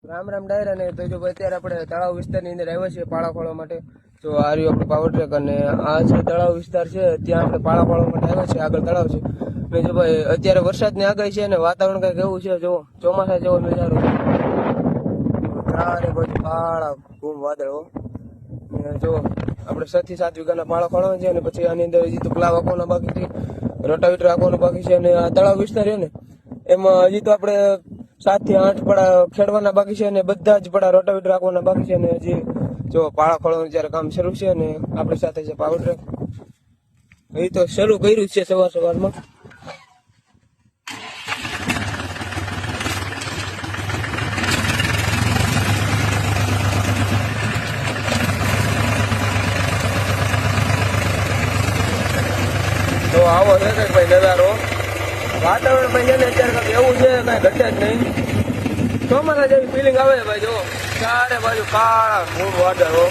રામ રામ ડાયરા ને તો જો અત્યારે આપણે તળાવ વિસ્તારની અંદર આવ્યા છીએ પાળા ખોળવા માટે. તો આ રહ્યું આપણું પાવર ટ્રેક અને આ જે તળાવ વિસ્તાર છે ત્યાં આપણે પાળા ખોળવા માટે આવ્યા છીએ. આગળ તળાવ છે ને જો ભાઈ અત્યારે વરસાદની આગાહી છે અને વાતાવરણ કઈ કેવું છે જો ચોમાસા જેવો નજારો છે. ચારે બાજુ કાળા ઘૂમ વાદળો ને જો આપણે 6 થી 7 વીઘાના પાળા ખોળવા છે અને પછી આની અંદર હજી તો પ્લાવ આપવાના બાકી છે, રોટાવીટર આપવાનું બાકી છે અને આ તળાવ વિસ્તાર છે ને એમાં હજી તો આપણે 7 થી 8 પડા ખેડવાના બાકી છે અને બધા જ પડા રોટાવીટર રાખવાના બાકી છે અને હજી જો પાળા ખોળવાનું જ્યારે કામ શરૂ છે અને આપણી સાથે છે પાવર ટ્રેક. એ તો શરૂ કર્યું છે સવારમાં. તો આવો છે કઈક ભાઈ નજારો. વાતાવરણ ભાઈ છે ને અત્યારે કઈક એવું છે કઈ ઘટે જ નહીં. ચોમાસા જેવી ફિલિંગ આવે ભાઈ જો ચારે બાજુ કાળા ઘૂમ વાદળો.